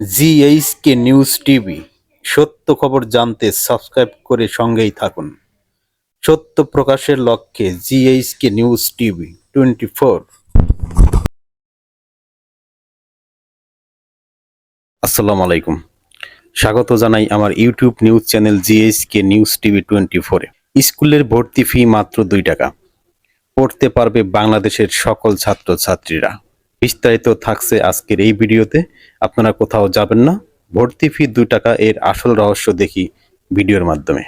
জিএইচকে news TV, সত্য খবর জানতে সাবস্ক্রাইব করে সঙ্গেই থাকুন। সত্য প্রকাশের লক্ষ্যে জিএইচকে নিউজ টিভি 24। আসসালামু আলাইকুম, স্বাগত জানাই আমার YouTube news channel GHK news TV 24-এ। স্কুলের ভর্তি ফি মাত্র 2 টাকা, পড়তে পারবে বাংলাদেশের সকল ছাত্রছাত্রীরা। বিস্তারিত থাকছে আজকের এই ভিডিওতে, আপনারা কোথাও যাবেন না। ভর্তি ফি 2 টাকা, এর আসল রহস্য দেখি ভিডিওর মাধ্যমে।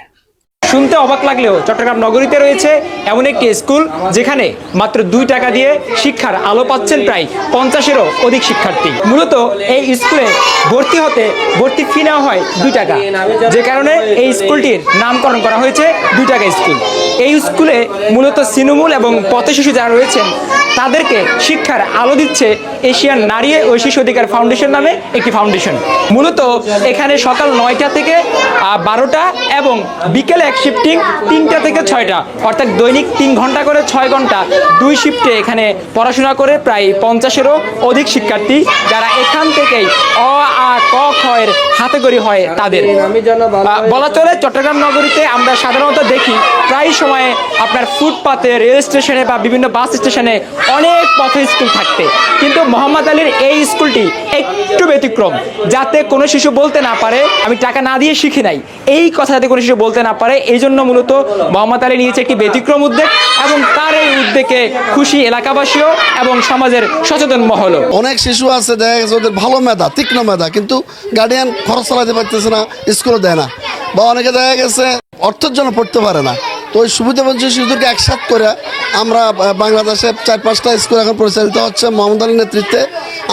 শুনতে অবাক লাগলেও চট্টগ্রাম নগরীতে রয়েছে এমন একটি স্কুল যেখানে মাত্র 2 টাকা দিয়ে শিক্ষার আলো পাচ্ছেন প্রায় 50-এরও অধিক শিক্ষার্থী। মূলত এই স্কুলে ভর্তি হতে ভর্তি ফি নেওয়া হয় 2 টাকা, যে কারণে এই স্কুলটির নামকরণ করা হয়েছে 2 টাকা স্কুল। এই স্কুলে মূলত তৃণমূল এবং পথ শিশু যারা রয়েছেন তাদেরকে শিক্ষার আলো দিচ্ছে এশিয়ান নারী ও শিশু অধিকার ফাউন্ডেশন নামে একটি ফাউন্ডেশন। মূলত এখানে সকাল 9টা থেকে 12টা এবং বিকেলে এক শিফটিং 3টা থেকে 6টা, অর্থাৎ দৈনিক 3 ঘন্টা করে 6 ঘন্টা 2 শিফটে এখানে পড়াশোনা করে প্রায় 50-এরও অধিক শিক্ষার্থী, যারা এখান থেকেই অ আ ক খ এর হাতেখড়ি হয় তাদের। বলা চলে চট্টগ্রাম নগরীতে আমরা সাধারণত দেখি প্রায় সময়ে আপনার ফুটপাতে, রেল স্টেশনে বা বিভিন্ন বাস স্টেশনে অনেক পথ স্কুল থাকতে, কিন্তু মোহাম্মদ আলীর এই স্কুলটি একটু ব্যতিক্রম, যাতে কোনো শিশু বলতে না পারে আমি টাকা না দিয়ে শিখি নাই। এই কথা যাতে কোনো শিশু বলতে না পারে, এই জন্য মূলত মোহাম্মদ আলী নিয়েছে একটি ব্যতিক্রম উদ্যোগ, এবং তার এই উদ্যোগে খুশি এলাকাবাসীও এবং সমাজের সচেতন মহলও। অনেক শিশু আছে দেখা গেছে ওদের ভালো মেধা, তীক্ষ্ণ মেধা, কিন্তু গার্ডিয়ান খরচ চালাতে পারতেছে না, স্কুলে দেয় না, বা অনেকে দেখা গেছে অর্থের জন্য পড়তে পারে না। তো ওই সুবিধাবঞ্চিত শিশুদেরকে একসাথ করে আমরা বাংলাদেশে 4-5টা স্কুল এখন পরিচালিত হচ্ছে মোহাম্মদ আলীর নেতৃত্বে।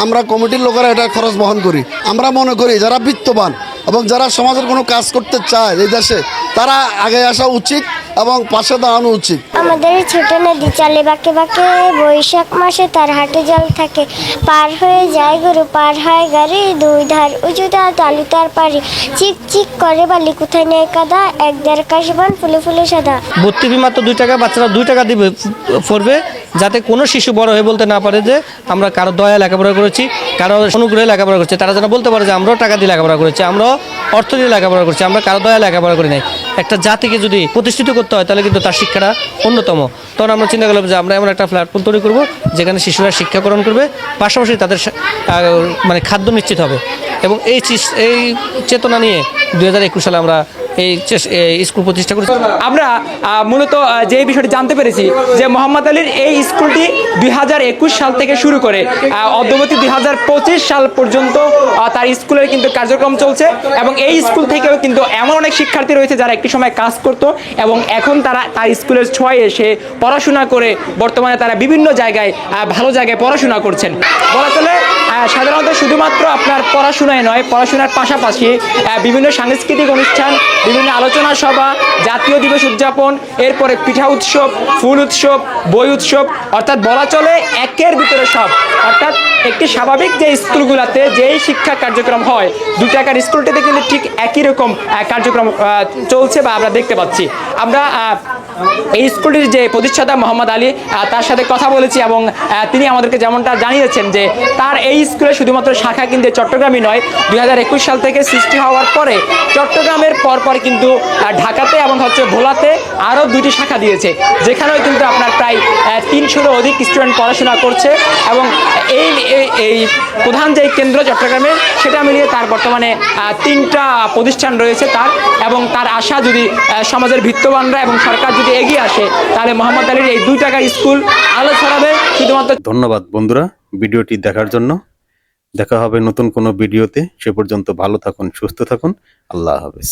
আমরা কমিটির লোকেরা এটা খরচ বহন করি। আমরা মনে করি যারা বিত্তবান এবং যারা সমাজের কোনো কাজ করতে চায় এই দেশে, তারা আগে আসা উচিত এবং পাশে দাঁড়ানো উচিত। আমাদের ছোট নদী চলে বাঁকে বাঁকে, বৈশাখ মাসে তার হাটে জল থাকে, পার হয়ে যায় গরু, পার হয় গাড়ি, 2 ধার উঁচু তালু তার পারি, চিক চিক করে বালি, কোথায় নেই কাদা, 1-1.5 কাশবন ফুলে ফুলে সাদা। ভর্তি ফি মাত্র 2 টাকা, বাচ্চারা 2 টাকা দিবে পড়বে, যাতে কোনো শিশু বড় হয়ে বলতে না পারে যে আমরা কারো দয়া লেখাপড়া করেছি, কারো অনুগ্রহে লেখাপড়া করছি। তারা যেন বলতে পারে যে আমরাও টাকা দিয়ে লেখাপড়া করেছি, আমরাও অর্থ দিয়ে লেখাপড়া করছি, আমরা কারো দয়া লেখাপড়া করি নাই। একটা জাতিকে যদি প্রতিষ্ঠিত করতে হয় তাহলে কিন্তু তার শিক্ষাটা অন্যতম। তখন আমরা চিন্তা করলাম যে আমরা এমন একটা প্ল্যাটফর্ম তৈরি করব যেখানে শিশুরা শিক্ষা গ্রহণ করবে, পাশাপাশি তাদের মানে খাদ্য নিশ্চিত হবে। এবং এই চেতনা নিয়ে 2021 সালে আমরা এই স্কুল প্রতিষ্ঠা করেছি। আমরা মূলত যে বিষয়টি জানতে পেরেছি যে মোহাম্মদ আলীর এই স্কুলটি 2021 সাল থেকে শুরু করে অদ্যবধি 2025 সাল পর্যন্ত তার স্কুলের কিন্তু কার্যক্রম চলছে, এবং এই স্কুল থেকেও কিন্তু এমন অনেক শিক্ষার্থী রয়েছে যারা একটি সময় কাজ করত এবং এখন তারা তার স্কুলের ছোঁয়ায় এসে পড়াশোনা করে বর্তমানে তারা বিভিন্ন জায়গায় ভালো জায়গায় পড়াশোনা করছেন। বলা চলে সাধারণত শুধুমাত্র আপনার পড়াশোনায় নয়, পড়াশোনার পাশাপাশি বিভিন্ন সাংস্কৃতিক অনুষ্ঠান, বিভিন্ন আলোচনা সভা, জাতীয় দিবস উদযাপন, এরপরে পিঠা উৎসব, ফুল উৎসব, বই উৎসব, অর্থাৎ বলা চলে একের ভিতরে সব। অর্থাৎ একটি স্বাভাবিক যে স্কুলগুলোতে যেই শিক্ষা কার্যক্রম হয়, 2 টাকার স্কুলটিতে কিন্তু ঠিক একই রকম কার্যক্রম চলছে বা আমরা দেখতে পাচ্ছি। আমরা এই স্কুলটির যে প্রতিষ্ঠাতা মোহাম্মদ আলী, তার সাথে কথা বলেছি এবং তিনি আমাদেরকে যেমনটা জানিয়েছেন যে তার এই স্কুলে শুধুমাত্র শাখা কিন্তু চট্টগ্রামই নয়, 2021 সাল থেকে সৃষ্টি হওয়ার পরে চট্টগ্রামের পরপর কিন্তু ঢাকাতে এবং ভোলাতে আরও 2টি শাখা দিয়েছে, যেখানেও কিন্তু আপনার প্রায় 300-এরও অধিক স্টুডেন্ট পড়াশোনা করছে। এবং এই প্রধান যে কেন্দ্র চট্টগ্রামের, সেটা মিলিয়ে তার বর্তমানে 3টা প্রতিষ্ঠান রয়েছে তার, এবং তার আশা যদি সমাজের বিত্তবানরা এবং সরকার যদি এগিয়ে আসে তাহলে মোহাম্মদ আলীর এই 2 টাকা স্কুল আলো ছড়াবে শুধুমাত্র। ধন্যবাদ বন্ধুরা ভিডিওটি দেখার জন্য। দেখা হবে নতুন কোনো ভিডিওতে। সে পর্যন্ত ভালো থাকুন, সুস্থ থাকুন। আল্লাহ হাফেজ।